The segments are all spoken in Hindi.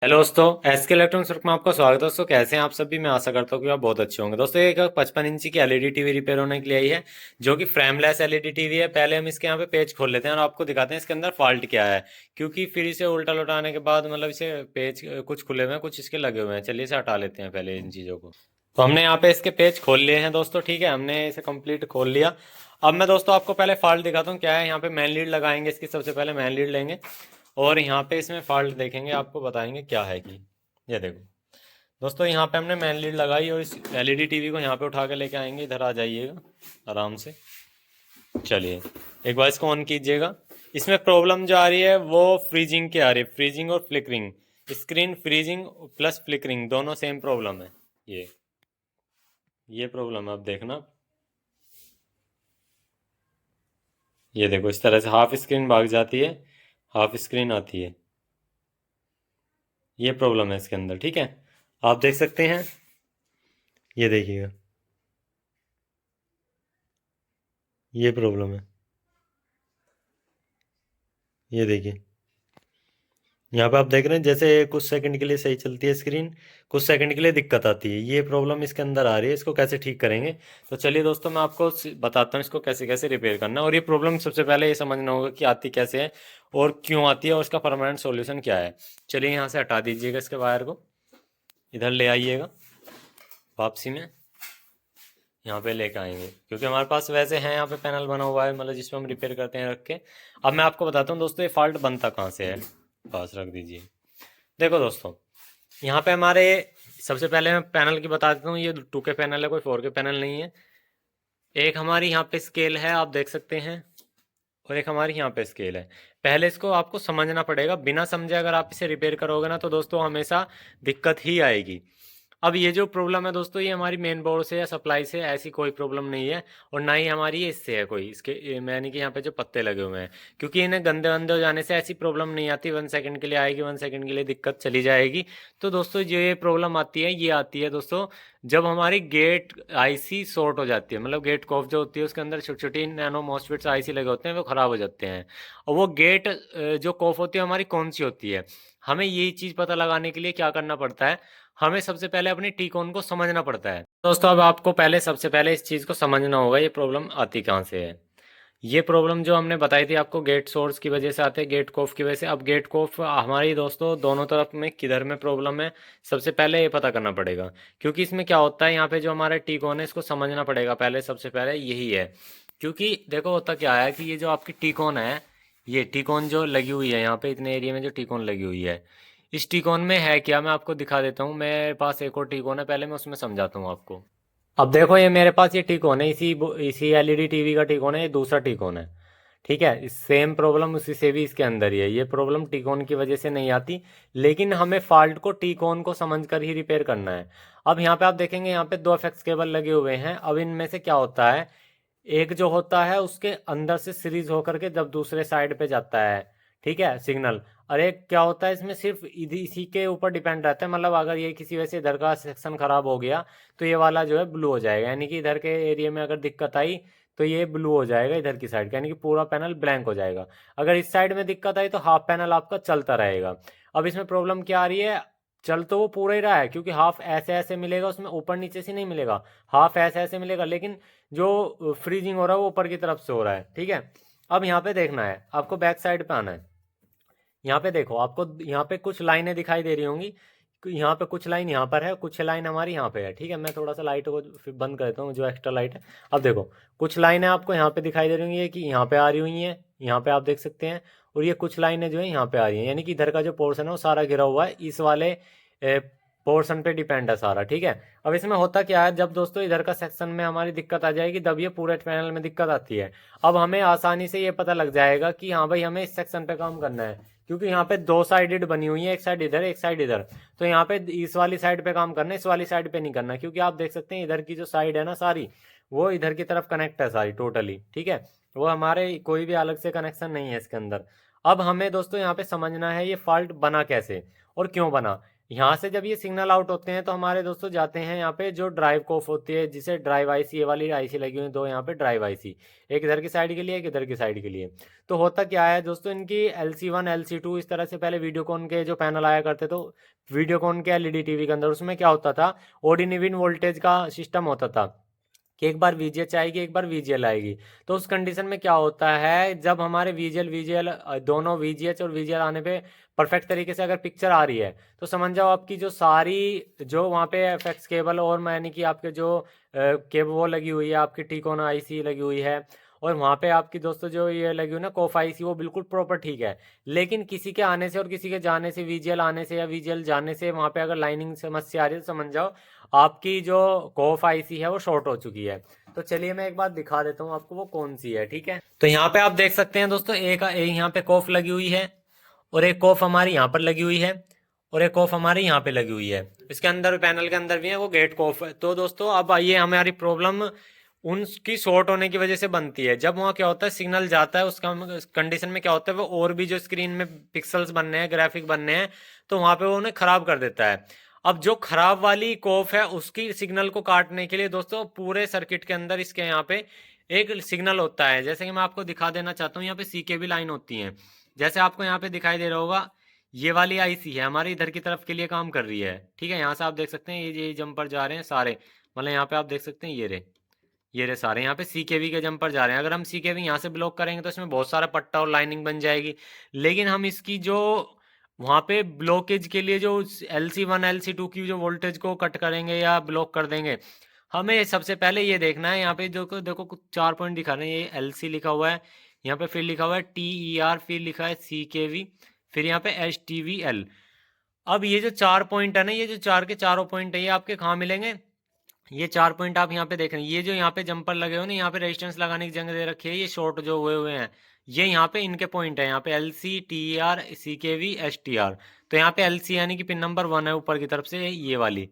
हेलो दोस्तों, एसके इलेक्ट्रॉनिक्स में आपका स्वागत है। दोस्तों कैसे हैं आप सभी। मैं आशा करता हूँ कि आप बहुत अच्छे होंगे। दोस्तों एक 55 इंची की एलईडी टीवी रिपेयर होने के लिए आई है, जो कि फ्रेमलेस एलईडी टीवी है। पहले हम इसके यहाँ पे पेज खोल लेते हैं और आपको दिखाते हैं इसके अंदर फॉल्ट क्या है, क्योंकि फिर इसे उल्टा लौटाने के बाद मतलब इसे पेज कुछ खुले हुए हैं, कुछ इसके लगे हुए हैं। चलिए इसे हटा लेते हैं पहले इन चीज़ों को। तो हमने यहाँ पे इसके पेज खोल लिए हैं दोस्तों, ठीक है, हमने इसे कंप्लीट खोल लिया। अब मैं दोस्तों आपको पहले फॉल्ट दिखाता हूँ क्या है। यहाँ पे मेन लीड लगाएंगे इसकी, सबसे पहले मेन लीड लेंगे और यहाँ पे इसमें फॉल्ट देखेंगे, आपको बताएंगे क्या है कि ये देखो दोस्तों, यहाँ पे हमने मेन लीड लगाई और इस एलईडी टीवी को यहाँ पे उठा के लेके आएंगे। इधर आ जाइएगा आराम से। चलिए एक बार इसको ऑन कीजिएगा। इसमें प्रॉब्लम जो आ रही है वो फ्रीजिंग की आ रही है, फ्रीजिंग और flickering. Screen freezing plus flickering दोनों सेम प्रॉब्लम है। ये प्रॉब्लम है, अब देखना। ये देखो इस तरह से हाफ स्क्रीन भाग जाती है, हाफ स्क्रीन आती है। ये प्रॉब्लम है इसके अंदर, ठीक है, आप देख सकते हैं। ये देखिएगा, ये प्रॉब्लम है। ये देखिए, यहाँ पे आप देख रहे हैं जैसे कुछ सेकंड के लिए सही चलती है स्क्रीन, कुछ सेकंड के लिए दिक्कत आती है। ये प्रॉब्लम इसके अंदर आ रही है, इसको कैसे ठीक करेंगे। तो चलिए दोस्तों मैं आपको बताता हूँ इसको कैसे कैसे रिपेयर करना है। और ये प्रॉब्लम सबसे पहले ये समझना होगा कि आती कैसे है और क्यों आती है और इसका परमानेंट सॉल्यूशन क्या है। चलिए यहाँ से हटा दीजिएगा इसके वायर को, इधर ले आइएगा वापसी में। यहाँ पे लेके आएंगे क्योंकि हमारे पास वैसे है यहाँ पे पैनल बना हुआ है, मतलब जिसमें हम रिपेयर करते हैं रख के। अब मैं आपको बताता हूँ दोस्तों ये फॉल्ट बनता कहाँ से है। पास रख दीजिए। देखो दोस्तों, यहाँ पे हमारे सबसे पहले मैं पैनल की बता देता हूँ। ये 2K पैनल है, कोई 4K पैनल नहीं है। एक हमारी यहाँ पे स्केल है, आप देख सकते हैं, और एक हमारी यहाँ पे स्केल है। पहले इसको आपको समझना पड़ेगा, बिना समझे अगर आप इसे रिपेयर करोगे ना तो दोस्तों हमेशा दिक्कत ही आएगी। अब ये जो प्रॉब्लम है दोस्तों, ये हमारी मेन बोर्ड से या सप्लाई से ऐसी कोई प्रॉब्लम नहीं है, और ना ही हमारी ये इससे है कोई, इसके यानी कि यहाँ पे जो पत्ते लगे हुए हैं, क्योंकि इन्हें गंदे वंदे हो जाने से ऐसी प्रॉब्लम नहीं आती। 1 सेकंड के लिए आएगी, 1 सेकंड के लिए दिक्कत चली जाएगी। तो दोस्तों जो ये प्रॉब्लम आती है, ये आती है दोस्तों जब हमारी गेट आईसी शॉर्ट हो जाती है, मतलब गेट कॉफ जो होती है उसके अंदर छोटी छोटी नैनो मॉसफेट्स आईसी लगे होते हैं, वो ख़राब हो जाते हैं। और वो गेट जो कॉफ होती है हमारी कौन सी होती है, हमें यही चीज़ पता लगाने के लिए क्या करना पड़ता है, हमें सबसे पहले अपनी टीकॉन को समझना पड़ता है। दोस्तों अब आपको पहले सबसे पहले इस चीज़ को समझना होगा ये प्रॉब्लम आती कहाँ से है। ये प्रॉब्लम जो हमने बताई थी आपको गेट सोर्स की वजह से आते हैं, गेट कोफ की वजह से। अब गेट कोफ हमारी दोस्तों दोनों तरफ में किधर में प्रॉब्लम है, सबसे पहले ये पता करना पड़ेगा। क्योंकि इसमें क्या होता है, यहाँ पे जो हमारा टीकॉन है इसको समझना पड़ेगा पहले, सबसे पहले यही है। क्योंकि देखो होता क्या है कि ये जो आपकी टीकॉन है, ये टीकॉन जो लगी हुई है यहाँ पे इतने एरिया में जो टीकॉन लगी हुई है, इस टीकॉन में है क्या, मैं आपको दिखा देता हूँ। मेरे पास एक और टीकॉन है, पहले मैं उसमें समझाता हूँ आपको। अब देखो ये मेरे पास ये टिकोन है, इसी एलईडी टीवी का टिकोन है, ये दूसरा टिकोन है, ठीक है। सेम प्रॉब्लम उसी से भी इसके अंदर ही है। ये प्रॉब्लम टिकोन की वजह से नहीं आती, लेकिन हमें फॉल्ट को टिकोन को समझकर ही रिपेयर करना है। अब यहाँ पे आप देखेंगे यहाँ पे दो एफएक्स केबल लगे हुए हैं। अब इनमें से क्या होता है, एक जो होता है उसके अंदर से सीरीज होकर के जब दूसरे साइड पे जाता है, ठीक है, सिग्नल। और एक क्या होता है इसमें सिर्फ इसी के ऊपर डिपेंड रहता है, मतलब अगर ये किसी वजह से इधर का सेक्शन खराब हो गया तो ये वाला जो है ब्लू हो जाएगा, यानी कि इधर के एरिया में अगर दिक्कत आई तो ये ब्लू हो जाएगा इधर की साइड का, यानी कि पूरा पैनल ब्लैंक हो जाएगा। अगर इस साइड में दिक्कत आई तो हाफ पैनल आपका चलता रहेगा। अब इसमें प्रॉब्लम क्या आ रही है, चल तो वो पूरा ही रहा है, क्योंकि हाफ ऐसे ऐसे मिलेगा, उसमें ऊपर नीचे से नहीं मिलेगा, हाफ ऐसे ऐसे मिलेगा, लेकिन जो फ्रीजिंग हो रहा है वो ऊपर की तरफ से हो रहा है, ठीक है। अब यहाँ पे देखना है आपको, बैक साइड पे आना है। यहाँ पे देखो आपको, यहाँ पे कुछ लाइनें दिखाई दे रही होंगी। यहाँ पे कुछ लाइन यहाँ पर है, कुछ लाइन हमारी यहाँ पे है, ठीक है। मैं थोड़ा सा लाइट को फिर बंद कर देता हूँ, जो एक्स्ट्रा लाइट है। अब देखो कुछ लाइनें आपको यहाँ पे दिखाई दे रही होंगी कि यहाँ पे आ रही हुई हैं, यहाँ पे आप देख सकते हैं। और ये कुछ लाइनें जो है यहाँ पे आ रही हैं, यानी कि इधर का जो पोर्शन है वो सारा घिरा हुआ है, इस वाले पोर्शन पे डिपेंड है सारा, ठीक है। अब इसमें होता क्या है, जब दोस्तों इधर का सेक्शन में हमारी दिक्कत आ जाएगी तब ये पूरे पैनल में दिक्कत आती है। अब हमें आसानी से ये पता लग जाएगा कि हाँ भाई हमें इस सेक्शन पे काम करना है, क्योंकि यहाँ पे दो साइडेड बनी हुई है, एक साइड इधर एक साइड इधर। तो यहाँ पे इस वाली साइड पे काम करना है, इस वाली साइड पे नहीं करना, क्योंकि आप देख सकते हैं इधर की जो साइड है ना सारी, वो इधर की तरफ कनेक्ट है सारी टोटली, ठीक है। वो हमारे कोई भी अलग से कनेक्शन नहीं है इसके अंदर। अब हमें दोस्तों यहाँ पे समझना है ये फॉल्ट बना कैसे और क्यों बना। यहाँ से जब ये सिग्नल आउट होते हैं तो हमारे दोस्तों जाते हैं यहाँ पे जो ड्राइव को ऑफ होती है, जिसे ड्राइव आईसी, ये वाली आईसी लगी हुई है दो यहाँ पे ड्राइव आईसी, एक इधर की साइड के लिए एक इधर की साइड के लिए। तो होता क्या है दोस्तों, इनकी LC1 LC2 इस तरह से पहले वीडियोकॉन के जो पैनल आया करते, तो वीडियोकॉन के एलईडी टीवी के अंदर उसमें क्या होता था, ओड इन इवन वोल्टेज का सिस्टम होता था कि एक बार VGH आएगी एक बार VGL आएगी। तो उस कंडीशन में क्या होता है, जब हमारे VGL दोनों VGH और VGL आने पे परफेक्ट तरीके से अगर पिक्चर आ रही है, तो समझ जाओ आपकी जो सारी जो वहाँ पे FX केबल और यानी कि आपके जो केबल वो लगी हुई है, आपकी टीकॉन आईसी लगी हुई है, और वहाँ पे आपकी दोस्तों जो ये लगी हुई ना कोफ आईसी, वो बिल्कुल प्रॉपर ठीक है। लेकिन किसी के आने से और किसी के जाने से, VGL आने से या VGL जाने से वहाँ पे अगर लाइनिंग समस्या आ रही है, तो समझ जाओ आपकी जो कोफ आईसी है वो शॉर्ट हो चुकी है। तो चलिए मैं एक बात दिखा देता हूँ आपको वो कौन सी है, ठीक है। तो यहाँ पे आप देख सकते हैं दोस्तों, एक यहाँ पे कोफ लगी हुई है, और एक कोफ हमारी यहाँ पर लगी हुई है, और एक कोफ हमारी यहाँ पे लगी हुई है। इसके अंदर पैनल के अंदर भी है वो गेट कोफ है। तो दोस्तों अब आइए, हमारी प्रॉब्लम उनकी शॉर्ट होने की वजह से बनती है। जब वहाँ क्या होता है, सिग्नल जाता है उसका कंडीशन में क्या होता है, वो और भी जो स्क्रीन में पिक्सल्स बनने हैं, ग्राफिक बनने हैं, तो वहाँ पे वो उन्हें खराब कर देता है। अब जो खराब वाली कोफ है उसकी सिग्नल को काटने के लिए दोस्तों पूरे सर्किट के अंदर इसके यहाँ पे एक सिग्नल होता है, जैसे कि मैं आपको दिखा देना चाहता हूँ। यहाँ पे CKB लाइन होती है, जैसे आपको यहाँ पे दिखाई दे रहा होगा, ये वाली आईसी है हमारी इधर की तरफ के लिए काम कर रही है, ठीक है। यहाँ से आप देख सकते हैं ये जंपर जा रहे हैं सारे, मतलब यहाँ पे आप देख सकते हैं ये रहे सारे यहाँ पे CKB के जंपर जा रहे हैं। अगर हम CKB यहाँ से ब्लॉक करेंगे तो इसमें बहुत सारा पट्टा और लाइनिंग बन जाएगी। लेकिन हम इसकी जो वहाँ पे ब्लॉकेज के लिए जो LC1 LC2 की जो वोल्टेज को कट करेंगे या ब्लॉक कर देंगे, हमें सबसे पहले ये देखना है। यहाँ पे देखो देखो कुछ 4 पॉइंट दिखा रहे हैं, ये LC लिखा हुआ है, यहाँ पे फिर लिखा हुआ है TER, फिर लिखा है CKV, फिर यहाँ पे HTVL। अब ये जो 4 पॉइंट है ना, ये जो चार के चारों पॉइंट है, ये आपके कहाँ मिलेंगे, ये 4 पॉइंट आप यहाँ पे देख रहे हैं। ये जो यहाँ पे जंपर लगे हुए ना, यहाँ पे रेजिस्टेंस लगाने की जगह दे रखी है, ये शॉर्ट जो हुए हुए हैं, ये यहाँ पे इनके पॉइंट है। यहाँ पे LC TER CKV STR। तो यहाँ पे LC यानी कि पिन नंबर 1 है ऊपर की तरफ से, ये वाली,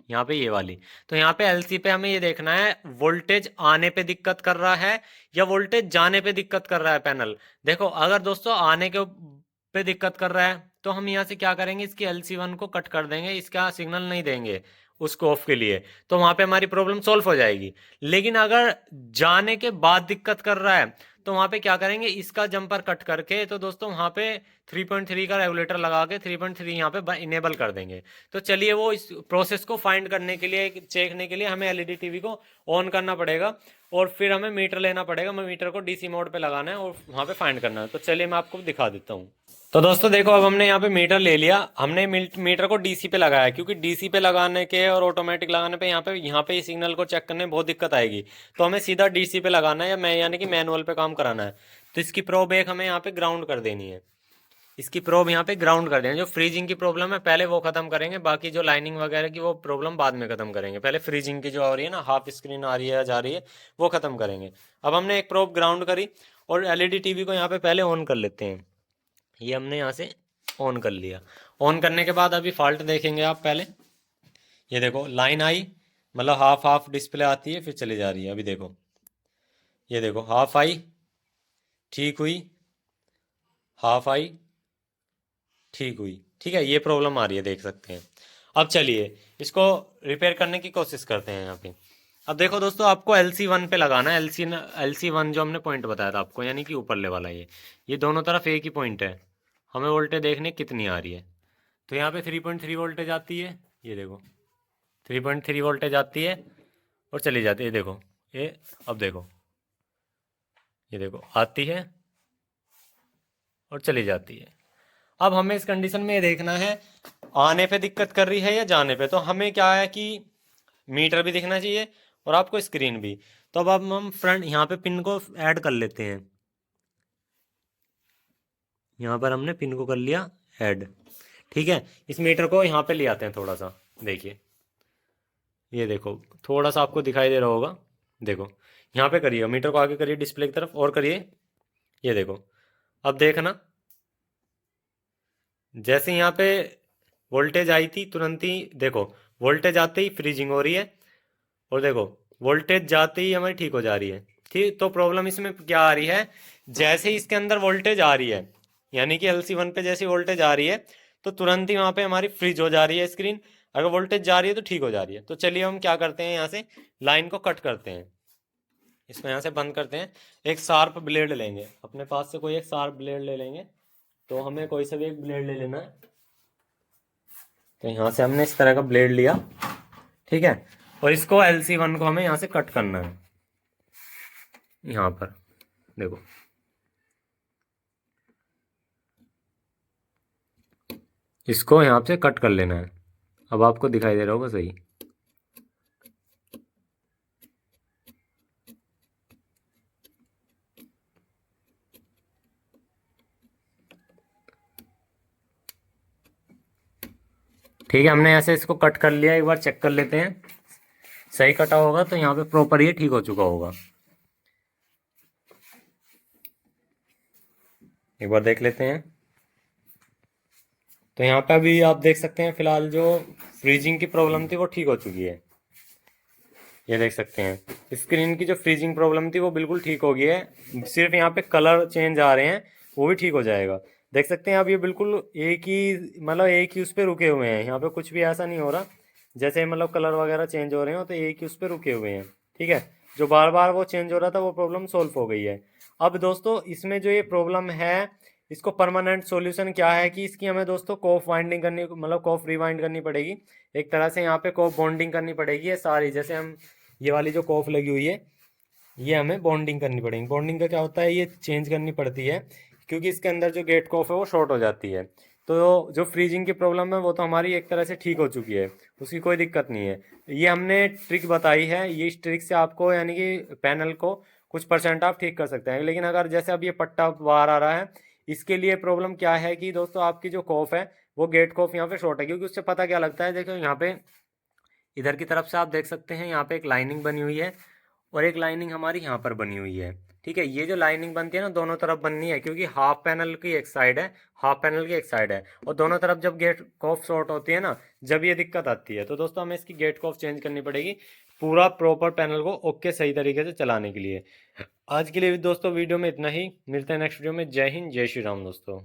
यहाँ पे ये वाली। तो यहाँ पे LC पे हमें ये देखना है वोल्टेज आने पे दिक्कत कर रहा है या वोल्टेज जाने पे दिक्कत कर रहा है पैनल। देखो अगर दोस्तों आने के पे दिक्कत कर रहा है, तो हम यहाँ से क्या करेंगे, इसकी LC1 को कट कर देंगे, इसका सिग्नल नहीं देंगे उसको ऑफ के लिए, तो वहां पे हमारी प्रॉब्लम सॉल्व हो जाएगी। लेकिन अगर जाने के बाद दिक्कत कर रहा है, तो वहां पे क्या करेंगे, इसका जंपर कट करके, तो दोस्तों वहां पे 3.3 का रेगुलेटर लगा के 3.3 यहाँ पे इनेबल कर देंगे। तो चलिए वो इस प्रोसेस को फाइंड करने के लिए, चेकने के लिए हमें एलईडी टीवी को ऑन करना पड़ेगा, और फिर हमें मीटर लेना पड़ेगा। मैं मीटर को डीसी मोड पे लगाना है और वहाँ पे फाइंड करना है। तो चलिए मैं आपको दिखा देता हूँ। तो दोस्तों देखो, अब हमने यहाँ पे मीटर ले लिया, हमने मीटर को डीसी पे लगाया, क्योंकि डीसी पे लगाने के और ऑटोमेटिक लगाने पे यहाँ पे इस सिग्नल को चेक करने में बहुत दिक्कत आएगी। तो हमें सीधा डीसी पे लगाना है, या मैं यानी कि मैनुअल पे काम कराना है। तो इसकी प्रोब एक हमें यहाँ पे ग्राउंड कर देनी है, इसकी प्रोब यहाँ पे ग्राउंड कर देंगे। जो फ्रीजिंग की प्रॉब्लम है पहले वो खत्म करेंगे, बाकी जो लाइनिंग वगैरह की वो प्रॉब्लम बाद में खत्म करेंगे। पहले फ्रीजिंग की जो आ रही है ना, हाफ स्क्रीन आ रही है या जा रही है, वो खत्म करेंगे। अब हमने एक प्रोब ग्राउंड करी, और एलईडी टीवी को यहाँ पे पहले ऑन कर लेते हैं। ये हमने यहाँ से ऑन कर लिया। ऑन करने के बाद अभी फॉल्ट देखेंगे आप पहले। ये देखो लाइन आई, मतलब हाफ हाफ डिस्प्ले आती है फिर चली जा रही है। अभी देखो, ये देखो हाफ आई, ठीक हुई, हाफ आई, ठीक हुई, ठीक है। ये प्रॉब्लम आ रही है, देख सकते हैं। अब चलिए इसको रिपेयर करने की कोशिश करते हैं यहाँ पे। अब देखो दोस्तों, आपको LC1 पे लगाना है। LC1 जो हमने पॉइंट बताया था आपको, यानी कि ऊपरले वाला, ये दोनों तरफ एक ही पॉइंट है। हमें वोल्टेज देखने कितनी आ रही है। तो यहाँ पे 3.3 वोल्टेज आती है, ये देखो 3.3 वोल्टेज आती है और चली जाती है। देखो ये, अब देखो, ये देखो आती है और चली जाती है। अब हमें इस कंडीशन में ये देखना है आने पे दिक्कत कर रही है या जाने पे। तो हमें क्या है कि मीटर भी दिखना चाहिए और आपको स्क्रीन भी। तो अब हम फ्रंट यहाँ पे पिन को ऐड कर लेते हैं। यहाँ पर हमने पिन को कर लिया ऐड, ठीक है। इस मीटर को यहाँ पे ले आते हैं थोड़ा सा, देखिए ये देखो थोड़ा सा आपको दिखाई दे रहा होगा। देखो यहाँ पे करिए, मीटर को आगे करिए डिस्प्ले की तरफ और करिए, ये देखो। अब देखना, जैसे यहाँ पे वोल्टेज आई थी तुरंत ही देखो, वोल्टेज आते ही फ्रीजिंग हो रही है, और देखो वोल्टेज जाते ही हमारी ठीक हो जा रही है। ठीक, तो प्रॉब्लम इसमें क्या आ रही है, जैसे ही इसके अंदर वोल्टेज आ रही है, यानी कि LC1 पे जैसी वोल्टेज आ रही है, तो तुरंत ही वहाँ पे हमारी फ्रीज हो जा रही है स्क्रीन। अगर वोल्टेज जा रही है तो ठीक हो जा रही है। तो चलिए हम क्या करते हैं, यहाँ से लाइन को कट करते हैं, इसको यहाँ से बंद करते हैं। एक शार्प ब्लेड लेंगे, अपने पास से कोई एक शार्प ब्लेड ले लेंगे। तो हमें कोई सा भी एक ब्लेड ले लेना है। तो यहाँ से हमने इस तरह का ब्लेड लिया, ठीक है। और इसको LC1 को हमें यहाँ से कट करना है, यहाँ पर देखो। इसको यहाँ से कट कर लेना है। अब आपको दिखाई दे रहा होगा सही। ठीक है, हमने ऐसे इसको कट कर लिया। एक बार चेक कर लेते हैं सही कटा होगा तो यहाँ पे प्रॉपर ये ठीक हो चुका होगा। एक बार देख लेते हैं। तो यहाँ पे अभी आप देख सकते हैं फिलहाल जो फ्रीजिंग की प्रॉब्लम थी वो ठीक हो चुकी है। ये देख सकते हैं स्क्रीन की जो फ्रीजिंग प्रॉब्लम थी वो बिल्कुल ठीक हो गई है। सिर्फ यहाँ पे कलर चेंज आ रहे हैं, वो भी ठीक हो जाएगा। देख सकते हैं अब ये बिल्कुल एक ही मतलब एक ही उस पर रुके हुए हैं। यहाँ पे कुछ भी ऐसा नहीं हो रहा जैसे मतलब कलर वगैरह चेंज हो रहे हो, तो एक ही उस पर रुके हुए हैं, ठीक है। जो बार बार वो चेंज हो रहा था वो प्रॉब्लम सोल्व हो गई है। अब दोस्तों इसमें जो ये प्रॉब्लम है, इसको परमानेंट सॉल्यूशन क्या है कि इसकी हमें दोस्तों कॉफ वाइंडिंग करनी, मतलब कॉफ रिवाइंड करनी पड़ेगी। एक तरह से यहाँ पे कॉफ बॉन्डिंग करनी पड़ेगी। ये सारी जैसे हम ये वाली जो कॉफ लगी हुई है ये हमें बॉन्डिंग करनी पड़ेगी। बॉन्डिंग का क्या होता है, ये चेंज करनी पड़ती है क्योंकि इसके अंदर जो गेट कॉफ है वो शॉर्ट हो जाती है। तो जो फ्रीजिंग की प्रॉब्लम है वो तो हमारी एक तरह से ठीक हो चुकी है, उसकी कोई दिक्कत नहीं है। ये हमने ट्रिक बताई है, ये इस ट्रिक से आपको यानी कि पैनल को कुछ परसेंट आप ठीक कर सकते हैं। लेकिन अगर जैसे अब ये पट्टा बाहर आ रहा है, इसके लिए प्रॉब्लम क्या है कि दोस्तों आपकी जो कॉफ है वो गेट कॉफ यहाँ पे शॉर्ट है। क्योंकि उससे पता क्या लगता है, देखो यहाँ पे इधर की तरफ से आप देख सकते हैं यहाँ पे एक लाइनिंग बनी हुई है और एक लाइनिंग हमारी यहाँ पर बनी हुई है, ठीक है। ये जो लाइनिंग बनती है ना दोनों तरफ बननी है, क्योंकि हाफ पैनल की एक साइड है, हाफ पैनल की एक साइड है, और दोनों तरफ जब गेट कॉफ शॉर्ट होती है ना, जब ये दिक्कत आती है। तो दोस्तों हमें इसकी गेट कॉफ चेंज करनी पड़ेगी पूरा प्रॉपर पैनल को ओके सही तरीके से चलाने के लिए। आज के लिए भी दोस्तों वीडियो में इतना ही, मिलते हैं नेक्स्ट वीडियो में। जय हिंद, जय श्री राम दोस्तों।